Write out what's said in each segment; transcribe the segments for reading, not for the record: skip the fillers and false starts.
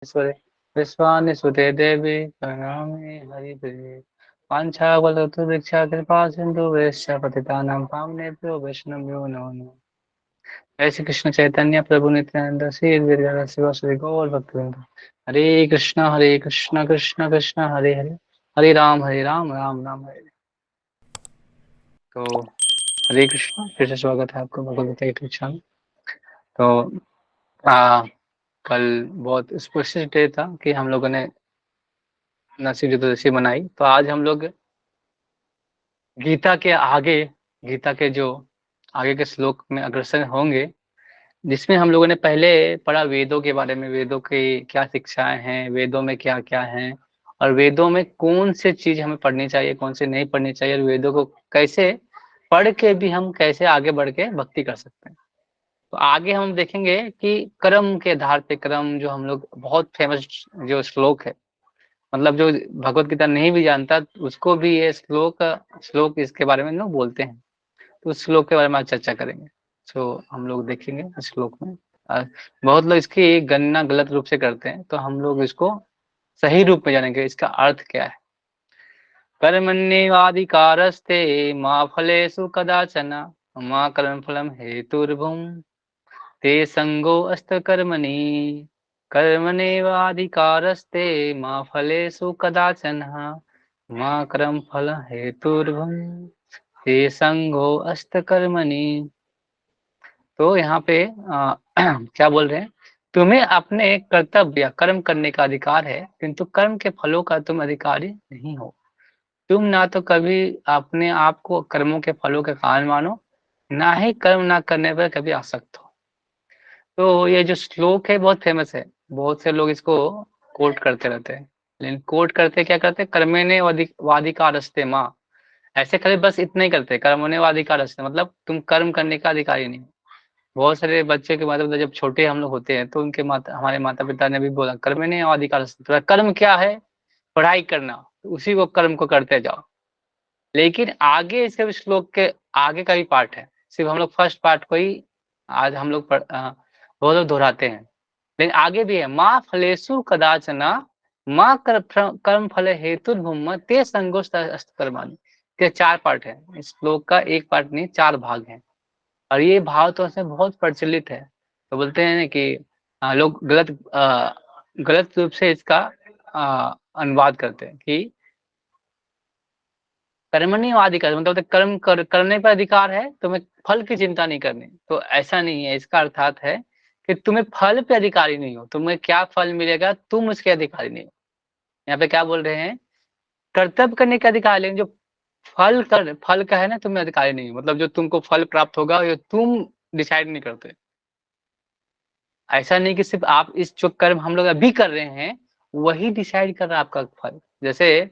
ईश्वरे विश्वानिसुते देवी प्रणमामि हरिप्रिये वाञ्छाकल्पतरुभ्यश्च कृपा सिन्धुभ्यश्च पतितानां पावनेभ्यो वैष्णवेभ्यो नमो नमः। जय श्री कृष्ण चैतन्य प्रभु नित्यानंद श्री अद्वैत शिव श्री गौर भक्तवृंद। हरे कृष्ण कृष्ण कृष्ण हरे हरे, हरे राम राम राम हरे हरे। तो हरे कृष्ण, फिर से स्वागत है आपको भगवद गीता यूट्यूब चैनल। तो कल बहुत स्पेशल डे था कि हम लोगों ने नरसिंह चतुर्दशी मनाई। तो आज हम लोग गीता के जो आगे के श्लोक में अग्रसर होंगे, जिसमें हम लोगों ने पहले पढ़ा वेदों के बारे में, वेदों की क्या शिक्षाएं हैं, वेदों में क्या क्या है, और वेदों में कौन से चीज हमें पढ़नी चाहिए, कौन से नहीं पढ़नी चाहिए, और वेदों को कैसे पढ़ के भी हम कैसे आगे बढ़ के भक्ति कर सकते हैं। तो आगे हम देखेंगे कि कर्म के आधार पे, कर्म जो हम लोग बहुत फेमस जो श्लोक है, मतलब जो भगवत गीता नहीं भी जानता उसको भी ये श्लोक इसके बारे में लोग बोलते हैं। तो उस श्लोक के बारे में आज चर्चा करेंगे। तो हम लोग देखेंगे इस श्लोक में बहुत लोग इसकी गणना गलत रूप से करते हैं, तो हम लोग इसको सही रूप में जानेंगे इसका अर्थ क्या है। कर्मण्येवाधिकारस्ते मा फलेषु कदाचन मा कर्मफलं हेतुर्भुम् ते संगो अस्त कर्मणि कर्मण्येवाधिकारस्ते मा फलेषु कदाचन मा कर्मफलं हेतुर्भुम् ते संगो अस्त कर्मणि। तो यहाँ पे क्या बोल रहे हैं, तुम्हें अपने कर्तव्य या कर्म करने का अधिकार है, किंतु कर्म के फलों का तुम अधिकारी नहीं हो। तुम ना तो कभी अपने आप को कर्मों के फलों के कारण मानो, ना ही कर्म ना करने पर कभी आसक्त हो। तो ये जो श्लोक है बहुत फेमस है, बहुत से लोग इसको कोट करते रहते हैं, लेकिन कोट करते क्या करते, कर्मणे वाधिकारस्ते माँ, ऐसे खाली बस इतना ही करते, कर्मणे वाधिकारस्ते मतलब तुम कर्म करने का अधिकारी नहीं। बहुत सारे बच्चे के माता पिता जब छोटे हम लोग होते हैं तो उनके हमारे माता पिता ने भी बोला कर्मणे वाधिकारस्ते, तो कर्म क्या है, पढ़ाई करना, तो उसी को कर्म को करते जाओ। लेकिन आगे इसके श्लोक के आगे का भी पार्ट है, सिर्फ हम लोग फर्स्ट पार्ट को ही आज हम लोग बहुत लोग दोहराते हैं, लेकिन आगे भी है माँ फलेषु कदाचना माँ कर्म फल हेतु भूम ते संगोष्ठ कर्माणि के 4 पार्ट है। इस श्लोक का एक पार्ट नहीं, 4 भाग हैं, और ये भाव तो ऐसे बहुत प्रचलित है। तो बोलते हैं कि लोग गलत रूप से इसका अनुवाद करते हैं कि कर्मण्य अधिकार मतलब करने पर अधिकार है, तुम्हें फल की चिंता नहीं करनी। तो ऐसा नहीं है, इसका अर्थात है कि तुम्हें फल पे अधिकारी नहीं हो, तुम्हें क्या फल मिलेगा तुम उसके अधिकारी नहीं हो। यहाँ पे क्या बोल रहे हैं, कर्तव्य करने का अधिकार, लेकिन जो फल का है ना, तुम्हें अधिकारी नहीं हो, मतलब जो तुमको फल प्राप्त होगा ये तुम डिसाइड नहीं करते। ऐसा नहीं कि सिर्फ आप इस जो कर्म हम लोग अभी कर रहे हैं वही डिसाइड कर रहा है आपका फल। जैसे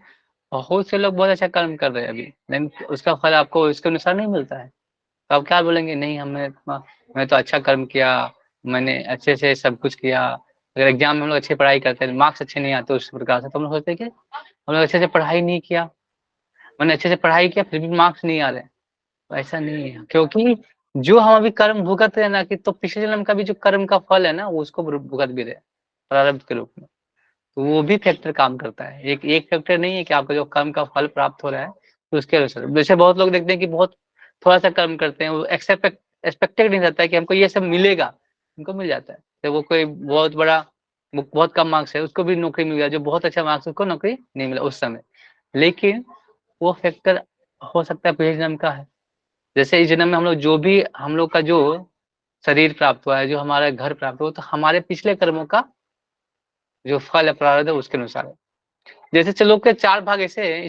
बहुत से लोग बहुत अच्छा कर्म कर रहे हैं अभी, लेकिन उसका फल आपको इसके अनुसार नहीं मिलता है, तो आप क्या बोलेंगे, नहीं मैं तो अच्छा कर्म किया, मैंने अच्छे से सब कुछ किया। अगर एग्जाम में हम लोग अच्छी पढ़ाई करते हैं, मार्क्स अच्छे नहीं आते उस प्रकार से, तो हम लोग सोचते हैं कि हम लोग अच्छे से पढ़ाई नहीं किया, मैंने अच्छे से पढ़ाई किया फिर भी मार्क्स नहीं आ रहे। तो ऐसा नहीं है, क्योंकि जो हम अभी कर्म भुगत रहे हैं ना, कि तो पिछले जन्म का भी जो कर्म का फल है ना, वो उसको भुगत भी रहे प्रारब्ध के रूप में। तो वो भी फैक्टर काम करता है, एक एक फैक्टर नहीं है कि आपका जो कर्म का फल प्राप्त हो रहा है तो उसके अनुसार। जैसे बहुत लोग देखते हैं कि बहुत थोड़ा सा कर्म करते हैं, वो एक्सपेक्टेड नहीं रहता है कि हमको ये सब मिलेगा, उनको मिल जाता है। तो वो कोई बहुत कम मार्क्स है उसको भी नौकरी मिल गया, जो बहुत अच्छा मार्क्स उसको नौकरी नहीं मिला उस समय, लेकिन वो फैक्टर हो सकता है पिछले जन्म का है। जैसे इस जन्म में हम लोग जो भी हम लोग का जो शरीर प्राप्त हुआ है, जो हमारा घर प्राप्त हुआ, तो हमारे पिछले कर्मों का जो फल है प्रारब्ध है उसके अनुसार है। जैसे श्लोक के 4 भाग ऐसे हैं,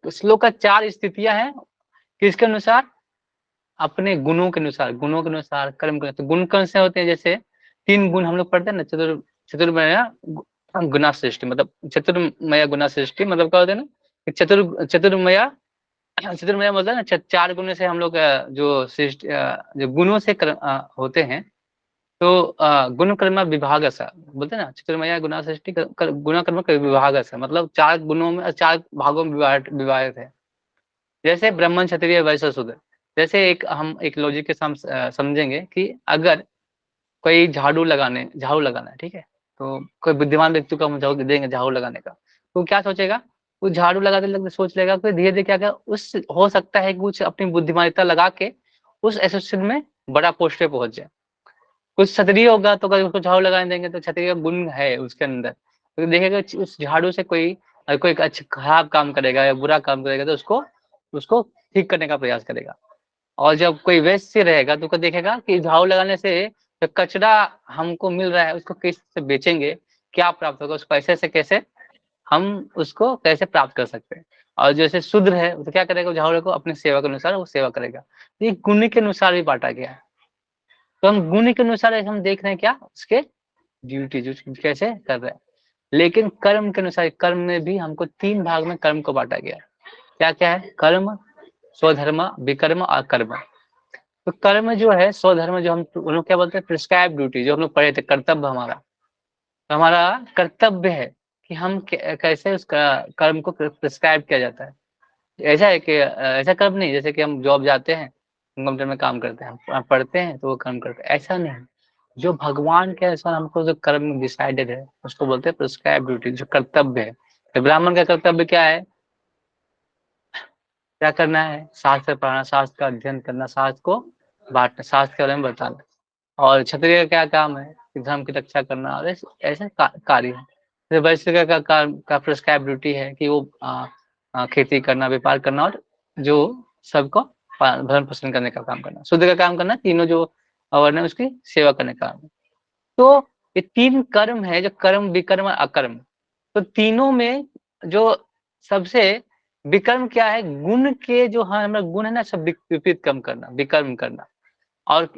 श्लोक का 4 स्थितियां हैं, किसके अनुसार, अपने गुणों के अनुसार कर्म करते। तो गुण कौन से होते हैं, जैसे 3 गुण हम लोग पढ़ते हैं ना, चतुर्मय गुना सृष्टि, मतलब चतुर्मय गुना सृष्टि मतलब क्या होता है ना, कि चतुर्मय मतलब ना 4 गुणों से हम लोग जो सृष्टि जो गुणों से होते हैं। तो गुण कर्म विभाग ऐसा बोलते हैं ना, चतुर्मय गुना सृष्टि गुण कर्म विभाग ऐसा, मतलब 4 गुणों में 4 भागों में विभाजित है। जैसे ब्राह्मण क्षत्रिय वैश्य शूद्र, जैसे हम एक लॉजिक के साथ समझेंगे कि अगर कोई झाड़ू लगाना है, ठीक है, तो कोई बुद्धिमान व्यक्ति को हम झाड़ू देंगे झाड़ू लगाने का, तो क्या सोचेगा, वो झाड़ू लगाते लगते सोच लेगा कि धीरे-धीरे क्या-क्या उस हो सकता है कि कुछ अपनी बुद्धिमानिता लगा के उस एसोसिएशन में बड़ा पोस्ट पे पहुँच जाए। कुछ क्षत्रिय होगा तो अगर उसको झाड़ू लगाने देंगे तो क्षत्रिय का गुण है उसके अंदर, तो देखेगा उस झाड़ू से कोई कोई अच्छा खराब काम करेगा या बुरा काम करेगा तो उसको उसको ठीक करने का प्रयास करेगा। और जब कोई वैश्य रहेगा तो वो देखेगा कि झाड़ू लगाने से जो कचरा हमको मिल रहा है उसको कैसे बेचेंगे, क्या प्राप्त होगा, उस पैसे से कैसे हम उसको कैसे प्राप्त कर सकते हैं। और जैसे शूद्र है तो क्या करेगा, झाड़ू को अपने सेवा के अनुसार वो सेवा करेगा। ये गुण के अनुसार भी बाँटा गया है। तो हम गुण के अनुसार हम देख रहे हैं क्या उसके ड्यूटी जो कैसे कर रहे हैं। लेकिन कर्म के अनुसार कर्म में भी हमको 3 भाग में कर्म को बाँटा गया है। क्या-क्या है? कर्म, स्वधर्म, विकर्म और कर्म। तो कर्म जो है स्वधर्म जो हम लोग क्या बोलते हैं प्रिस्क्राइब ड्यूटी जो हम लोग पढ़े थे कर्तव्य हमारा। तो हमारा कर्तव्य है कि हम कैसे उस कर्म को प्रिस्क्राइब किया जाता है। ऐसा है कि ऐसा कर्म नहीं जैसे कि हम जॉब जाते हैं, कंप्यूटर में काम करते हैं, पढ़ते हैं तो वो कर्म करते हैं, ऐसा नहीं। जो भगवान के अनुसार हमको जो कर्म डिसाइडेड है उसको बोलते हैं प्रिस्क्राइब ड्यूटी जो कर्तव्य है। तो ब्राह्मण का कर्तव्य क्या है? क्या करना है? शास्त्र पढ़ना, शास्त्र का अध्ययन करना, शास्त्र को बाँटना, शास्त्र के बारे में बताना। और क्षत्रिय का क्या काम है? कि धर्म की रक्षा करना और ऐसे कार्य है। फिर वैश्य का प्रिस्क्राइब ड्यूटी है कि वो खेती करना, व्यापार करना और जो सबको भरण पोषण करने का काम करना। शूद्र का काम करना तीनों जो वर्ण है उसकी सेवा करने का काम। तो ये 3 कर्म है जो कर्म, विकर्म और अकर्म। तो तीनों में जो सबसे विकर्म क्या है? गुण के जो हमारा गुण है ना सब विपरीत कर्म करना, विकर्म करना। और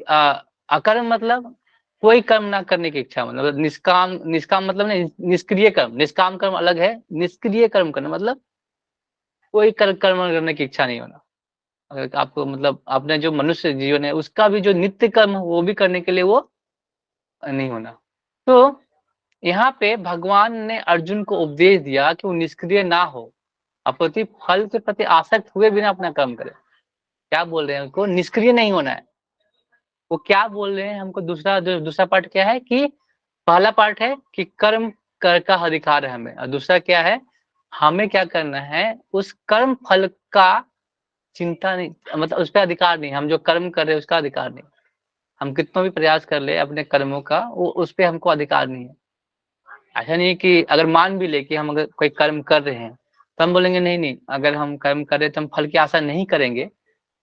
अकर्म मतलब कोई कर्म ना करने की इच्छा मतलब निष्काम निष्काम मतलब निष्क्रिय कर्म, निष्काम कर्म अलग है, निष्क्रिय कर्म करना मतलब कोई कर्म करने की इच्छा नहीं होना। अगर आपको मतलब अपने जो मनुष्य जीवन है उसका भी जो नित्य कर्म है वो भी करने के लिए वो नहीं होना। तो यहाँ पे भगवान ने अर्जुन को उपदेश दिया कि वो निष्क्रिय ना हो, अप्रति फल के प्रति आसक्त हुए बिना अपना कर्म करे। क्या बोल रहे हैं उनको? निष्क्रिय नहीं होना है। वो क्या बोल रहे हैं हमको दूसरा पार्ट क्या है कि पहला पार्ट है कि कर्म कर का अधिकार है हमें और दूसरा क्या है हमें क्या करना है उस कर्म फल का चिंता नहीं मतलब उस पर अधिकार नहीं हम जो कर्म कर रहे हैं उसका अधिकार नहीं हम कितना भी प्रयास कर ले अपने कर्मों का वो उस पर हमको अधिकार नहीं है ऐसा नहीं कि अगर मान भी ले कि हम अगर कोई कर्म कर रहे हैं तो हम बोलेंगे नहीं नहीं अगर हम कर्म कर रहे हैं तो हम फल की आशा नहीं करेंगे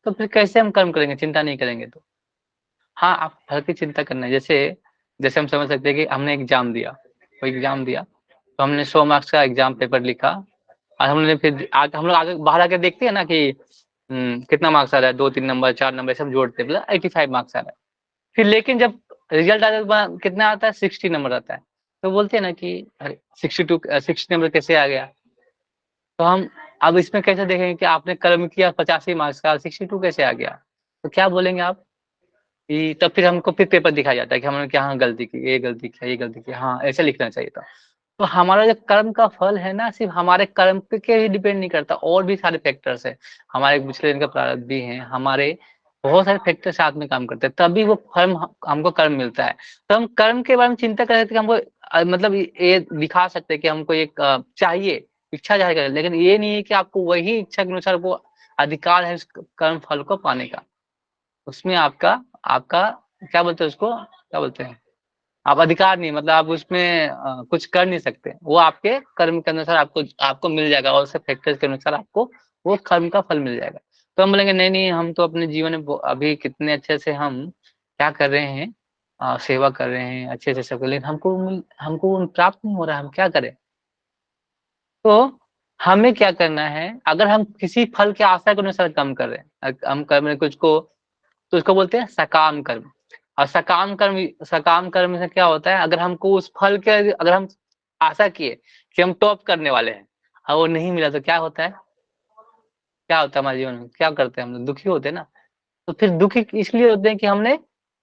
तो फिर कैसे हम कर्म करेंगे चिंता नहीं करेंगे तो हाँ, आप फल की चिंता करना है। जैसे जैसे हम समझ सकते हैं कि हमने एग्ज़ाम दिया, कोई एग्ज़ाम दिया, तो हमने 100 मार्क्स का एग्ज़ाम पेपर लिखा और हमने फिर हम लोग आगे बाहर आके देखते हैं ना कि कितना मार्क्स आ रहा है, 2-3 नंबर, 4 नंबर सब जोड़ते हैं, मतलब 85 मार्क्स आ रहा है। फिर लेकिन जब रिज़ल्ट आता है तो कितना आता है, 60 नंबर आता है। तो बोलते हैं ना कि अरे 60 नंबर कैसे आ गया? तो हम अब इसमें कैसे देखेंगे कि आपने कर्म किया 85 मार्क्स का, 62 कैसे आ गया? तो क्या बोलेंगे आप? कि तब फिर हमको फिर पेपर दिखाया जाता है कि हमने क्या हाँ गलती की, ये गलती किया, ये गलती किया, हाँ ऐसे लिखना चाहिए था। तो हमारा जो कर्म का फल है ना सिर्फ़ हमारे कर्म पे ही डिपेंड नहीं करता और भी सारे फैक्टर्स हैं। हमारे पिछले जन्म का प्रारब्ध भी है, हमारे बहुत सारे फैक्टर साथ में काम करते हैं, तभी वो फल हमको कर्म मिलता है। तो हम कर्म के बारे में चिंता कर रहे थे कि हमको मतलब ये दिखा सकते हैं कि हमको एक चाहिए, इच्छा ज़ाहिर करें, लेकिन ये नहीं है कि आपको वही इच्छा के अनुसार वो अधिकार है उस कर्म फल को पाने का। उसमें आपका आपका क्या बोलते हैं उसको? क्या बोलते हैं? आप अधिकार नहीं मतलब आप उसमें कुछ कर नहीं सकते। वो आपके कर्म के अनुसार आपको आपको मिल जाएगा और उसके फैक्टर्स के अनुसार आपको वो कर्म का फल मिल जाएगा। तो हम बोलेंगे नहीं-नहीं हम तो अपने जीवन में अभी कितने अच्छे से हम क्या कर रहे हैं सेवा कर रहे हैं, अच्छे से सब लेकिन हमको प्राप्त नहीं हो रहा है, हम क्या करें? तो हमें क्या करना है, अगर हम किसी फल की आशा के अनुसार कर्म कर रहे हैं, हम कर रहे हैं कुछ को तो उसको बोलते हैं सकाम कर्म और सकाम कर्म से क्या होता है अगर हमको उस फल के अगर हम आशा किए कि हम टॉप करने वाले हैं और वो नहीं मिला तो क्या होता है हमारे जीवन में क्या करते हैं हम लोग दुखी होते हैं ना तो फिर दुखी इसलिए होते हैं कि हमने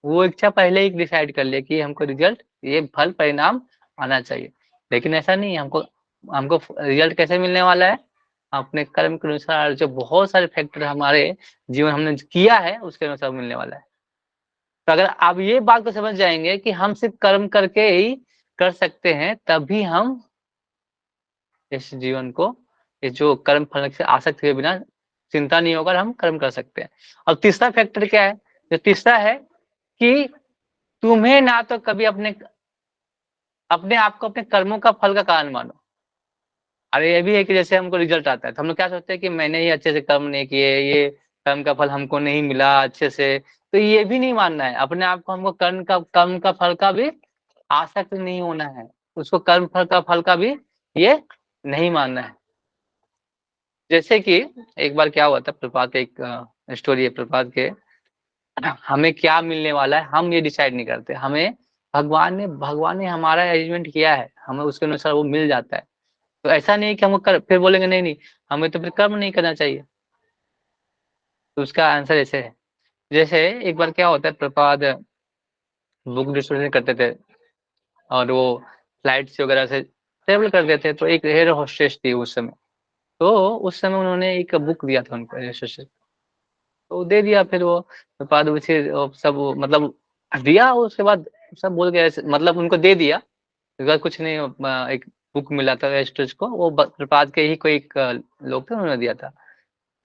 वो इच्छा पहले ही डिसाइड कर लिया कि हमको रिजल्ट ये फल परिणाम आना चाहिए लेकिन ऐसा नहीं है हमको हमको रिजल्ट कैसे मिलने वाला है अपने कर्म के अनुसार जो बहुत सारे फैक्टर हमारे जीवन हमने किया है उसके अनुसार मिलने वाला है तो अगर आप ये बात को समझ जाएँगे कि हम सिर्फ़ कर्म करके ही कर सकते हैं, तभी हम इस जीवन को, ये जो कर्म फल से आसक्त हुए बिना चिंता नहीं होगा और हम कर्म कर सकते हैं। और तीसरा फैक्टर क्या है? जो तीसरा है कि तुम्हें ना तो कभी अपने अपने आप को अपने कर्मों का फल का कारण मानो। अरे ये भी है कि जैसे हमको रिजल्ट आता है तो हम लोग क्या सोचते हैं कि मैंने ही अच्छे से कर्म नहीं किए, ये कर्म का फल हमको नहीं मिला अच्छे से, तो ये भी नहीं मानना है। अपने आप को हमको कर्म का फल का भी आसक्त नहीं होना है। उसको कर्म फल का भी ये नहीं मानना है। जैसे कि एक बार क्या हुआ था, प्रभुपाद का एक स्टोरी है प्रभुपाद के। हमें क्या मिलने वाला है हम ये डिसाइड नहीं करते, हमें भगवान ने हमारा अरेंजमेंट किया है, हमें उसके अनुसार वो मिल जाता है। तो ऐसा नहीं है कि हमको फिर बोलेंगे नहीं नहीं हमें तो फिर कर्म नहीं करना चाहिए। तो उसका आंसर ऐसे है, जैसे एक बार क्या होता है, प्रभुपाद बुक डिस्ट्रीब्यूशन करते थे और वो फ्लाइट से वगैरह से ट्रेवल करते थे। तो एक एयर होस्टेस थी उस समय, तो उस समय उन्होंने एक बुक दिया था उनको, एयर होस्टेस, तो दे दिया। फिर वो प्रभुपाद उसे सब मतलब दिया, उसके बाद सब बोल गए मतलब उनको दे दिया। उसके कुछ नहीं, एक बुक मिला था एयर होस्टेस को, वो प्रभुपाद के ही कोई एक लोग थे, उन्होंने दिया था।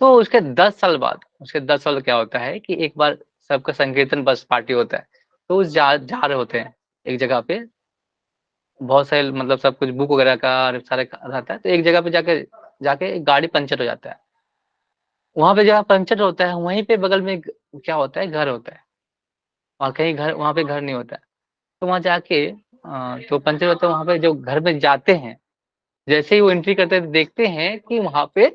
तो उसके 10 साल क्या होता है कि एक बार सबका संकीर्तन बस पार्टी होता है। तो उस जा रहे होते हैं एक जगह पे, बहुत सारे मतलब सब कुछ बुक वगैरह का और सारे रहता है। तो एक जगह पे जाके जाके गाड़ी पंचर हो जाता है। वहां पे जहाँ पंचर होता है वहीं पे बगल में क्या होता है, घर होता है। और कहीं घर वहां पे घर नहीं होता है। तो वहां जाके तो पंचर होता है, वहां पे जो घर में जाते हैं, जैसे ही वो एंट्री करते हैं देखते हैं कि वहां पे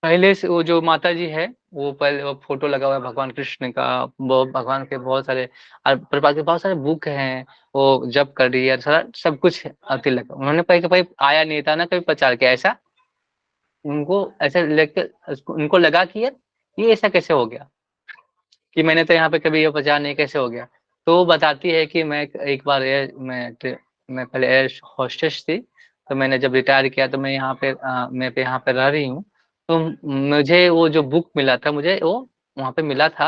पहले से वो जो माताजी है, वो पहले वो फ़ोटो लगा हुआ है भगवान कृष्ण का, वो भगवान के बहुत सारे प्रभुपाद के बहुत सारे बुक हैं, वो जप कर रही है, सारा सब कुछ आरती लगा। उन्होंने कभी आया नहीं था ना कभी प्रचार किया ऐसा, उनको ऐसा लेके उनको लगा कि यार ये ऐसा कैसे हो गया कि मैंने तो यहाँ पे कभी ये प्रचार नहीं, कैसे हो गया? तो वो बताती है कि मैं एक बार मैं पहले एयर होस्टेस थी, तो मैंने जब रिटायर किया तो मैं यहाँ पे रह रही हूँ। तो मुझे वो जो बुक मिला था, मुझे वो वहाँ पे मिला था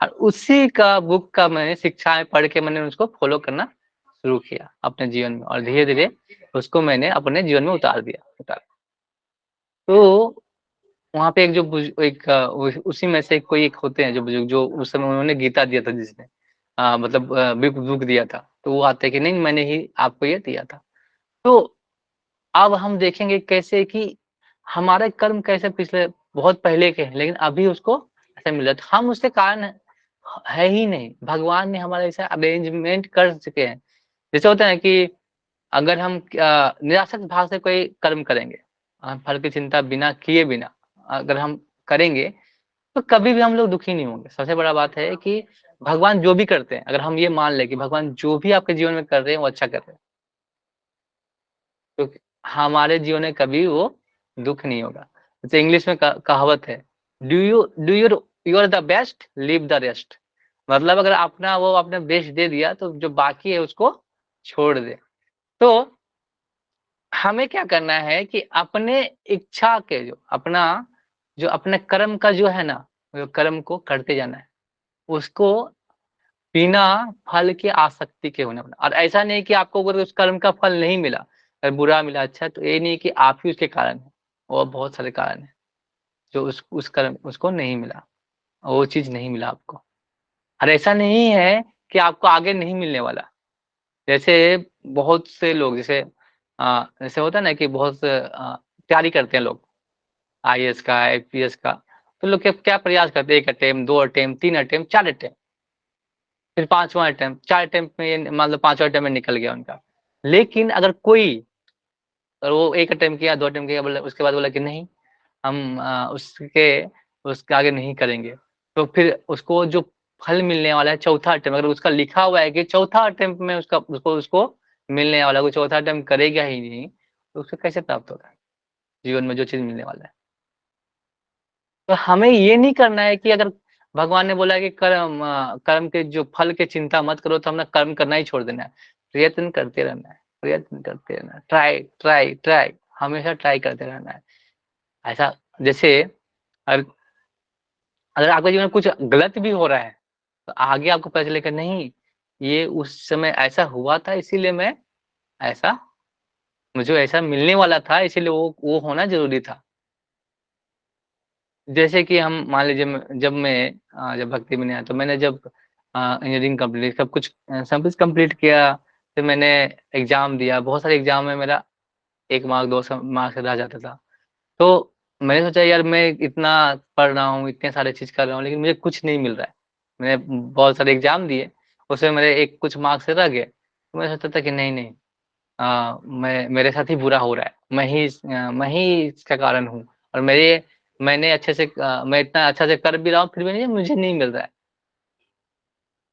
और उसी का बुक का मैंने शिक्षाएँ पढ़ के मैंने उसको फ़ॉलो करना शुरू किया अपने जीवन में और धीरे-धीरे उसको मैंने अपने जीवन में उतारा। तो वहाँ पे एक जो उसी में से कोई एक होते हैं जो बुजुर्ग, जो उस समय उन्होंने गीता दिया था जिसने मतलब बुक दिया था। तो वो आते हैं कि नहीं मैंने ही आपको ये दिया था। तो अब हम देखेंगे कैसे कि हमारे कर्म कैसे पिछले बहुत पहले के हैं, लेकिन अभी उसको ऐसा मिल रहा है। तो हम उसके कारण है ही नहीं, भगवान ने हमारा ऐसा अरेंजमेंट कर चुके हैं। जैसे होता है कि अगर हम निरासक्त भाव से कोई कर्म करेंगे, फल की चिंता बिना किए अगर हम करेंगे, तो कभी भी हम लोग दुखी नहीं होंगे। सबसे बड़ा बात है कि भगवान जो भी करते हैं, अगर हम ये मान लें कि भगवान जो भी आपके जीवन में कर रहे हैं, वो अच्छा कर रहे हैं, तो हमारे जीवन में कभी वो दुःख नहीं होगा। जैसे इंग्लिश में कहावत है, do you are the best, leave the rest. मतलब अगर अपना वो आपने बेस्ट दे दिया, तो जो बाकी है उसको छोड़ दे। तो हमें क्या करना है कि अपने इच्छा के जो अपने कर्म का जो है ना, वो कर्म को करते जाना है। उसको बिना फल की आसक्ति के होना पड़ा। और ऐसा नहीं कि आपको अगर उस कर्म का फल नहीं मिला, अगर बुरा मिला अच्छा, तो ये नहीं कि आप ही उसके कारण हैं, और बहुत सारे कारण हैं जो उस कर्म उसको नहीं मिला, और वो चीज़ नहीं मिला आपको। और ऐसा नहीं है कि आपको आगे नहीं मिलने वाला। जैसे बहुत से लोग जैसे होता है ना कि बहुत से तैयारी करते हैं लोग, आईएएस का, आईपीएस का, तो लोग क्या क्या प्रयास करते हैं, 1 अटेम्प्ट, 2 अटेम्प्ट, 3 अटेम्प्ट, 4 अटेम्प्ट, फिर 5वाँ अटेम्प्ट, 4 अटेम्प्ट में ये मान लो 5वाँ अटेम्प्ट में निकल गया उनका। लेकिन अगर कोई और वो 1 अटेम्प्ट किया, 2 अटेम्प्ट किया, बोला उसके बाद बोला कि नहीं हम उसके आगे नहीं करेंगे। तो फिर उसको जो फल मिलने वाला है चौथा अटेम्प्ट, अगर उसका लिखा हुआ है कि चौथा अटेम्प्ट में उसका उसको उसको मिलने वाला है, वो चौथा अटेम्प्ट करेगा ही नहीं, तो उसको कैसे प्राप्त होगा जीवन में जो चीज़ मिलने वाला है? तो हमें ये नहीं करना है कि अगर भगवान ने बोला है कि कर्म के जो फल की चिंता मत करो, तो हमने कर्म करना ही छोड़ देना है। प्रयत्न करते रहना है, प्रयत्न करते रहना है, ट्राई, ट्राई, ट्राई, हमेशा ट्राई करते रहना है। ऐसा जैसे अगर अगर आपके जीवन में कुछ गलत भी हो रहा है, तो आगे आपको पता चलेगा नहीं, ये उस समय ऐसा हुआ था इसीलिए मैं ऐसा मुझे ऐसा मिलने वाला था इसीलिए वो होना ज़रूरी था। जैसे कि हम मान लीजिए जब भक्ति में नहीं आया तो मैंने जब इंजीनियरिंग कंप्लीट सब कुछ कंप्लीट किया, फिर मैंने एग्ज़ाम दिया, बहुत सारे एग्ज़ाम में मेरा 1 मार्क 2 मार्क्स रह जाता था। तो मैंने सोचा यार मैं इतना पढ़ रहा हूँ, इतने सारे चीज़ कर रहा हूँ, लेकिन मुझे कुछ नहीं मिल रहा है। मैंने बहुत सारे एग्ज़ाम दिए, उसमें मेरे एक कुछ मार्क्स रह गए। तो मैं सोचा था कि नहीं-नहीं मैं मेरे साथ ही बुरा हो रहा है। मैं ही इसका कारण हूँ और मैं इतना अच्छा से कर भी रहा हूँ, फिर भी नहीं मुझे नहीं मिल रहा है।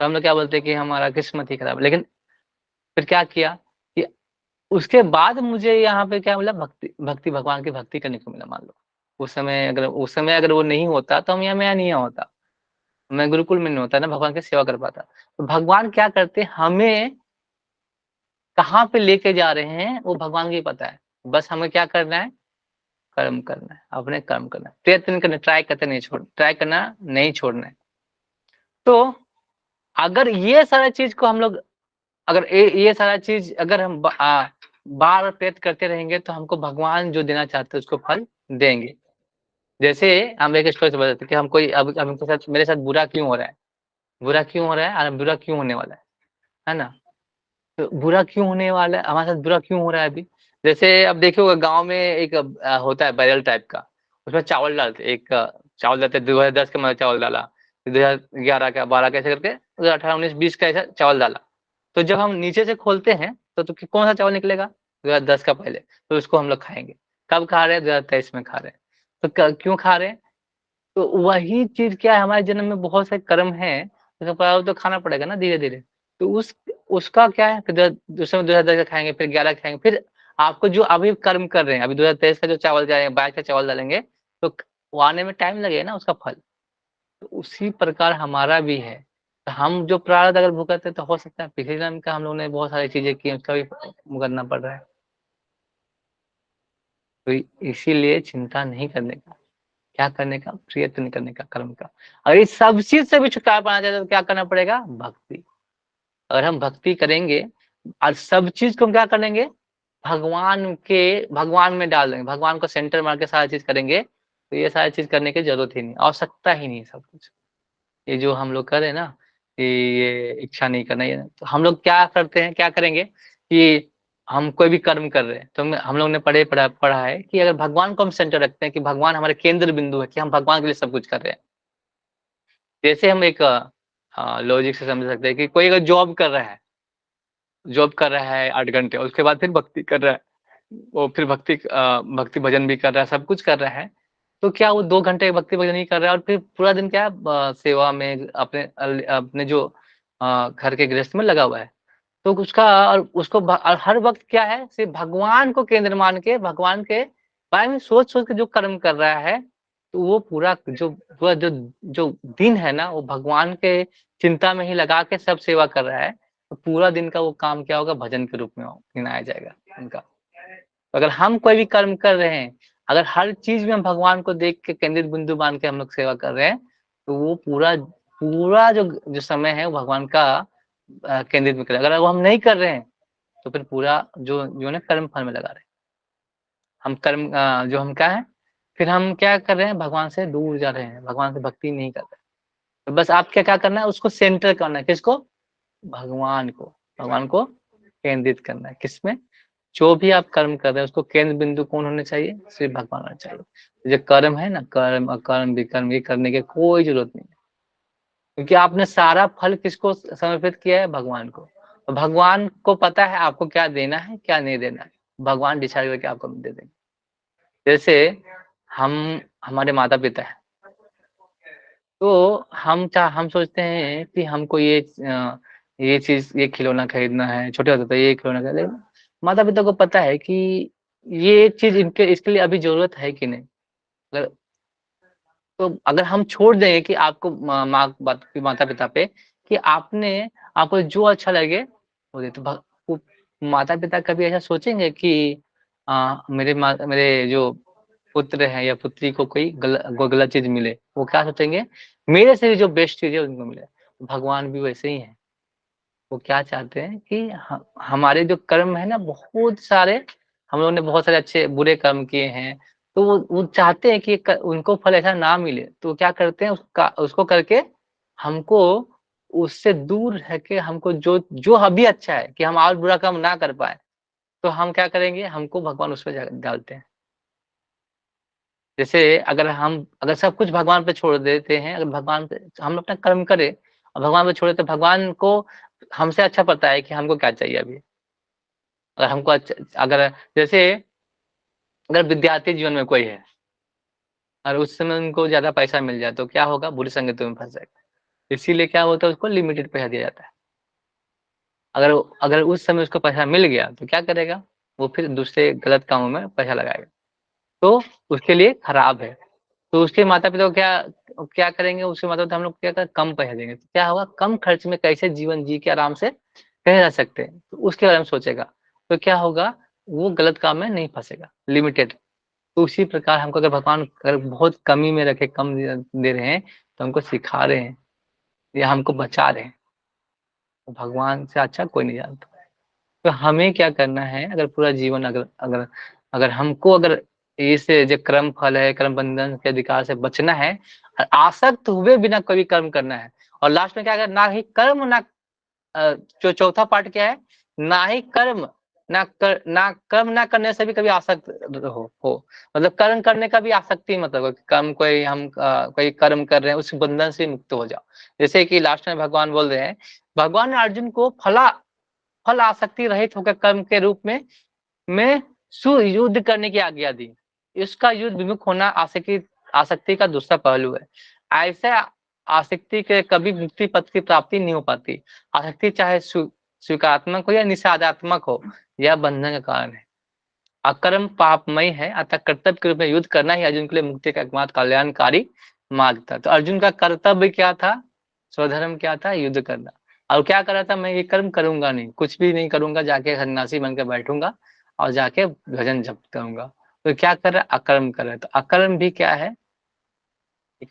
तो हम लोग क्या बोलते हैं कि हमारा किस्मत ही खराब है। लेकिन फिर क्या किया कि उसके बाद मुझे यहाँ पे क्या मिला भक्ति भगवान की भक्ति करने को मिला मान लो। उस समय अगर वो नहीं होता तो मैं यहाँ नहीं होता। मैं गुरुकुल में नहीं होता ना भगवान की सेवा कर पाता। तो भगवान क्या करते हैं हमें कहाँ पे लेके जा रहे हैं वो भगवान को ही पता है। बस हमें क्या करना है कर्म करना है, अपने कर्म करना है। प्रयत्न करना ट्राई करना नहीं छोड़ना है। तो अगर ये सारा चीज़ को हम लोग अगर ये सारा चीज़ अगर हम बार-बार प्रयत्न करते रहेंगे तो हमको भगवान जो देना चाहते हैं उसको फल देंगे। जैसे हम एक स्टोरी से बताते हैं कि हम कोई अब इनके साथ मेरे साथ बुरा क्यों हो रहा है? बुरा क्यों हो रहा है और बुरा क्यों होने वाला है ना? तो बुरा क्यों होने वाला है? हमारे साथ बुरा क्यों हो रहा है अभी? जैसे अब देखिए होगा गाँव में एक होता है बैरल टाइप का, उसमें चावल डालते हैं चावल डालते हैं 2010 का मैंने चावल डाला, फिर 2011 का 12 का ऐसे करके 2018, 19, 20 का ऐसा चावल डाला। तो जब हम नीचे से खोलते हैं तो कौन-सा चावल निकलेगा? 2010 का पहले, तो उसको हम लोग खाएँगे। कब खा रहे हैं? 2023 में खा रहे हैं। तो क क्यों खा रहे हैं? तो वही चीज़ क्या है हमारे जन्म में बहुत से कर्म हैं, उसका प्रारब्ध तो खाना पड़ेगा ना धीरे-धीरे। तो उसका क्या है कि दूसरे में 2010 का खाएँगे, फिर 11 का खाएँगे, फिर आपको जो अभी कर्म कर रहे हैं, अभी 2023 का जो चावल डालेंगे, 22 का चावल डालेंगे, तो वो आने में टाइम लगेगा ना उसका फल। तो उसी प्रकार हमारा भी है। तो हम जो प्रारब्ध अगर भुगतते तो हो सकता है पिछले जन्म का हम लोगों ने बहुत सारी चीज़ें की, उसका भी भुगतना पड़ रहा है। तो इसीलिए चिंता नहीं करने का। क्या करने का? प्रयत्न करने का, कर्म का। अगर इस सब चीज़ से भी छुटकारा पाना चाहते हैं तो क्या करना पड़ेगा? भक्ति। अगर हम भक्ति करेंगे और सब चीज़ को हम क्या कर लेंगे? भगवान में डाल देंगे, भगवान को सेंटर मार के सारी चीज़ करेंगे, तो ये सारी चीज़ करने की ज़रूरत ही नहीं, आवश्यकता ही नहीं है सब कुछ। ये जो हम लोग कर रहे हैं ना, कि ये इच्छा नहीं करना ये तो हम लोग क्या करते हैं, क्या करेंगे कि हम कोई भी कर्म कर रहे हैं, तो हम लोग ने पढ़ा है कि अगर भगवान को हम सेंटर रखते हैं कि भगवान हमारे केंद्र बिंदु है, कि हम भगवान के लिए सब कुछ कर रहे हैं। जैसे हम एक लॉजिक से समझ सकते हैं कि कोई अगर जॉब कर रहा है 8 घंटे, उसके बाद फिर भक्ति कर रहा है। वो फिर भक्ति भजन भी कर रहा है, सब कुछ कर रहा है। तो क्या वो 2 घंटे भक्ति भजन ही कर रहा है और फिर पूरा दिन क्या सेवा में अपने जो घर के गृहस्थ में लगा हुआ है। तो उसका और उसको हर वक़्त क्या है सिर्फ़ भगवान को केंद्र मान के भगवान के बारे में सोच-सोच के जो कर्म कर रहा है, तो वो पूरा जो जो दिन है ना, वो भगवान के चिंता में ही लगा के सब सेवा कर रहा है। तो पूरा दिन का वो काम क्या होगा भजन के रूप में गिनाया जाएगा उनका। अगर हम कोई भी कर्म कर रहे हैं, अगर हर चीज़ में हम भगवान को देख के केंद्रित बिंदु मान के हम लोग सेवा कर रहे हैं, तो वो पूरा पूरा जो जो समय है वो भगवान का केंद्रित में करें। अगर वो हम नहीं कर रहे हैं, तो फिर पूरा जो है ना कर्म फल में लगा रहे हैं। जो हम क्या है, फिर हम क्या कर रहे हैं भगवान से दूर जा रहे हैं, भगवान से भक्ति नहीं कर रहे हैं। तो बस आप क्या क्या करना है उसको सेंटर करना है, किसको? भगवान को केंद्रित करना है। किसमें? जो भी आप कर्म कर रहे हैं उसको केंद्र बिंदु कौन होने चाहिए? सिर्फ भगवान होना चाहिए। जो कर्म है ना कर्म, अकर्म, विकर्म ये करने की कोई ज़रूरत नहीं है। क्योंकि आपने सारा फल किसको समर्पित किया है? भगवान को। तो भगवान को पता है आपको क्या देना है, क्या नहीं देना है। भगवान डिसाइड करके आपको दे देंगे। जैसे हम हमारे माता-पिता हैं, तो हम सोचते हैं कि हमको ये चीज़, ये खिलौना खरीदना है, छोटे होते तो ये खिलौना खरीद लेकिन माता-पिता को पता है कि ये चीज़ इनके इसके लिए अभी ज़रूरत है कि नहीं। अगर अगर हम छोड़ देंगे कि आपको माता-पिता पे कि आपको जो अच्छा लगे वो दे तो वो माता-पिता कभी ऐसा सोचेंगे कि मेरे जो पुत्र है या पुत्री को कोई गलत चीज़ मिले। वो क्या सोचेंगे मेरे से जो बेस्ट चीज़ है उनको मिले। भगवान भी वैसे ही हैं। वो क्या चाहते हैं कि हमारे जो कर्म है ना, बहुत सारे हम लोगों ने बहुत सारे अच्छे बुरे कर्म किए हैं, तो वो चाहते हैं कि उनको फल ऐसा ना मिले, तो क्या करते हैं उसको करके हमको उससे दूर है कि हमको जो जो अभी अच्छा है कि हम और बुरा काम ना कर पाए, तो हम क्या करेंगे, हमको भगवान उस पे डालते हैं। जैसे अगर सब कुछ भगवान पे छोड़ देते हैं, अगर भगवान पे हम अपना कर्म करें और भगवान पे छोड़े, तो भगवान को हमसे अच्छा पता है कि हमको क्या चाहिए अभी। अगर हमको अगर जैसे अगर विद्यार्थी जीवन में कोई है और उस समय उनको ज्यादा पैसा मिल जाए, तो क्या होगा, बुरी संगति में फंस जाएगा। इसीलिए क्या होता है, उसको लिमिटेड पैसा दिया जाता है। अगर अगर उस समय उसको पैसा मिल गया तो क्या करेगा, वो फिर दूसरे गलत कामों में पैसा लगाएगा, तो उसके लिए खराब है। तो उसके माता पिता को क्या क्या करेंगे, उसके माता पिता हम लोग क्या कम पैसा देंगे, तो क्या होगा, कम खर्च में कैसे जीवन जी के आराम से कहीं रह सकते हैं, तो उसके बारे में सोचेगा। तो क्या होगा, वो गलत काम में नहीं फंसेगा, लिमिटेड। तो उसी प्रकार हमको अगर भगवान अगर बहुत कमी में रखे, कम दे रहे हैं, तो हमको सिखा रहे हैं या हमको बचा रहे हैं, तो भगवान से अच्छा कोई नहीं जानता। तो हमें क्या करना है, अगर पूरा जीवन अगर अगर अगर हमको अगर इस जो कर्म फल है, कर्म बंधन के अधिकार से बचना है, और आसक्त हुए बिना कोई कर्म करना है, और लास्ट में क्या करना, ना ही कर्म ना जो चौथा पार्ट क्या है, ना ही कर्म ना कर्म ना करने से भी कभी आसक्त हो मतलब कर्म करने का भी आसक्ति, मतलब कर्म कोई हम कोई कर्म कर रहे हैं, उस बंधन से मुक्त हो जाओ। जैसे कि लास्ट में भगवान बोल रहे हैं, भगवान ने अर्जुन को फल आसक्ति रहित होकर कर्म के रूप में सुयुद्ध करने की आज्ञा दी। इसका युद्ध विमुख होना आसक्ति आसक्ति का दूसरा पहलू है। ऐसे आसक्ति के कभी मुक्ति पथ की प्राप्ति नहीं हो पाती। आसक्ति चाहे स्वीकारात्मक हो या निषेधात्मक हो, यह बंधन का कारण है। अकर्म पापमय है, अतः कर्तव्य के रूप में युद्ध करना ही अर्जुन के लिए मुक्ति का एकमात्र कल्याणकारी मार्ग था। तो अर्जुन का कर्तव्य क्या था, स्वधर्म क्या था, युद्ध करना। और क्या कर रहा था, मैं ये कर्म करूंगा नहीं, कुछ भी नहीं करूंगा, जाके सन्यासी बनकर बैठूंगा और जाके भजन जप करूंगा। तो क्या कर रहा है, अकर्म कर रहा है। तो अकर्म भी क्या है, एक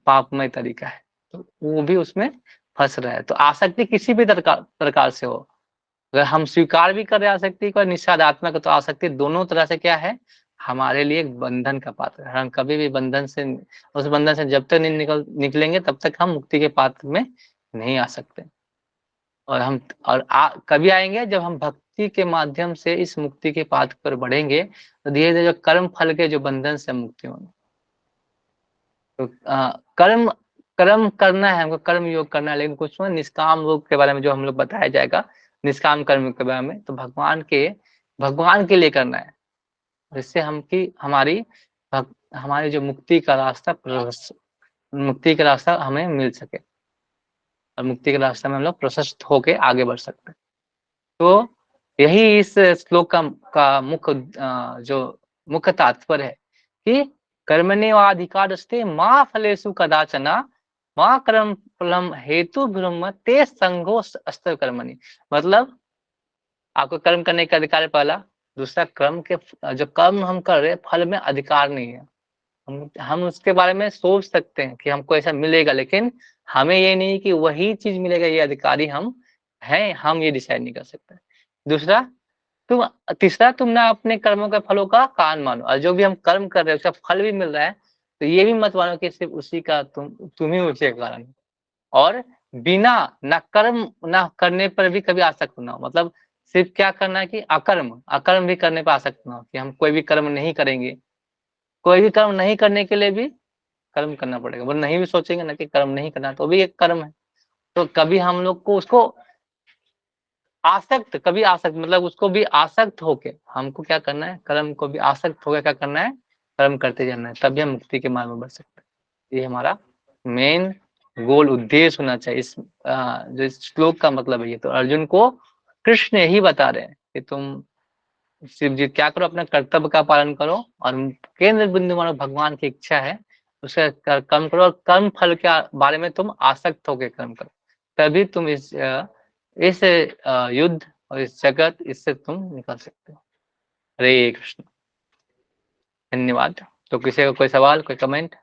पापमय तरीका है, तो वो भी उसमें फंस रहा है। तो आसक्ति किसी भी प्रकार से हो, अगर हम स्वीकार भी कर रहे आसक्ति को, निषेधात्मक, तो आसक्ति दोनों तरह से क्या है, हमारे लिए एक बंधन का पात्र है। हम कभी भी बंधन से उस बंधन से जब तक नहीं निकलेंगे, तब तक हम मुक्ति के पात्र में नहीं आ सकते। और हम कभी आएंगे, जब हम भक्ति के माध्यम से इस मुक्ति के पाथ पर बढ़ेंगे, तो धीरे धीरे जो कर्म फल के जो बंधन से मुक्ति होंगे। तो कर्म कर्म करना है हमको, कर्म योग करना है, लेकिन कुछ निष्काम योग के बारे में जो हम लोग बताया जाएगा, निष्काम कर्म के बारे में, तो भगवान के लिए करना है, जिससे हमारी जो मुक्ति का रास्ता हमें मिल सके, और मुक्ति के रास्ते में हम लोग प्रशस्त होके आगे बढ़ सकते हैं। तो यही इस श्लोक का जो मुख्य तात्पर्य है कि कर्मण्येवाधिकारस्ते मा फलेषु कदाचन मा कर्म फलम हेतु ब्रह्म ते संगो अस्त्र कर्मणि। मतलब आपको कर्म करने का अधिकार है, पहला। दूसरा, कर्म के जो कर्म हम कर रहे हैं, फल में अधिकार नहीं है। हम उसके बारे में सोच सकते हैं कि हमको ऐसा मिलेगा, लेकिन हमें ये नहीं कि वही चीज मिलेगा, ये अधिकारी हम हैं, हम ये डिसाइड नहीं कर सकते। दूसरा, तुम तीसरा, तुम ना अपने कर्मों के फलों का कान मानो, और जो भी हम कर्म कर रहे हैं उसका फल भी मिल रहा है, तो ये भी मत मानो कि सिर्फ उसी का तुम ही उसी का कारण। और बिना ना कर्म ना करने पर भी कभी आसक्त ना हो, मतलब सिर्फ क्या करना है कि अकर्म अकर्म भी करने पर आसक्त ना हो, कि हम कोई भी कर्म नहीं करेंगे। कोई भी कर्म नहीं करने के लिए भी कर्म करना पड़ेगा, वो नहीं भी सोचेंगे ना कि कर्म नहीं करना, तो भी एक कर्म है। तो कभी हम लोग को उसको कभी आसक्त, मतलब उसको भी आसक्त होके हमको क्या करना है, कर्म को भी आसक्त होकर क्या करना है, कर्म करते जाना है, तभी हम मुक्ति के मार्ग में बढ़ सकते हैं। ये हमारा मेन गोल उद्देश्य होना चाहिए। जो इस श्लोक का मतलब है, ये तो अर्जुन को कृष्ण यही बता रहे हैं कि तुम शिव जी क्या करो, अपना कर्तव्य का पालन करो, और केंद्र बिंदु मानो भगवान की इच्छा है, उसका कर्म करो, और कर्म फल के बारे में तुम आसक्त होकर कर्म करो, तभी तुम इस युद्ध और इस जगत, इससे तुम निकल सकते हो। हरे कृष्ण। धन्यवाद। तो किसी का कोई सवाल, कोई कमेंट?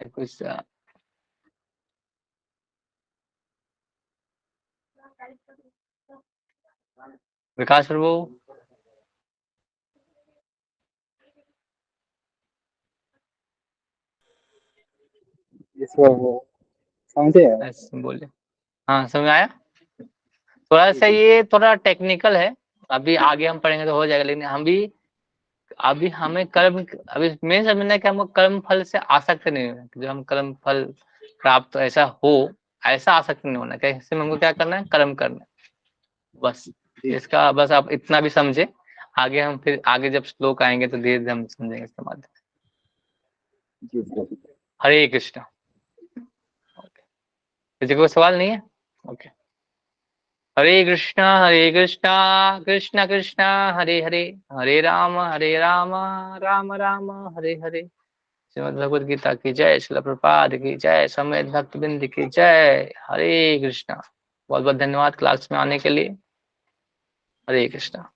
कुछ विकास प्रभु। इसको वो समझे? ऐसे बोले। हाँ समझ आया। थोड़ा सा जी ये थोड़ा टेक्निकल है, अभी आगे हम पढ़ेंगे तो हो जाएगा, लेकिन हम भी अभी हमें कर्म, अभी मेन समझना है कि हमको कर्म फल से आसक्त नहीं होना, जो हम कर्म फल प्राप्त ऐसा हो, ऐसा आसक्त नहीं होना। कैसे हमको क्या करना है, कर्म करना है बस। जी इसका बस आप इतना भी समझे, आगे हम फिर आगे जब श्लोक आएंगे तो धीरे धीरे हम समझेंगे इसके माध्यम से। जी जी। हरे कृष्ण। ओके, किसी को सवाल नहीं है? ओके। हरे कृष्णा कृष्ण कृष्ण हरे हरे, हरे राम राम राम हरे हरे। श्रीमद् भगवद गीता की जय, श्रील प्रभुपाद की जय, समेत भक्त बिंद की जय। हरे कृष्णा। बहुत बहुत धन्यवाद क्लास में आने के लिए। हरे कृष्णा।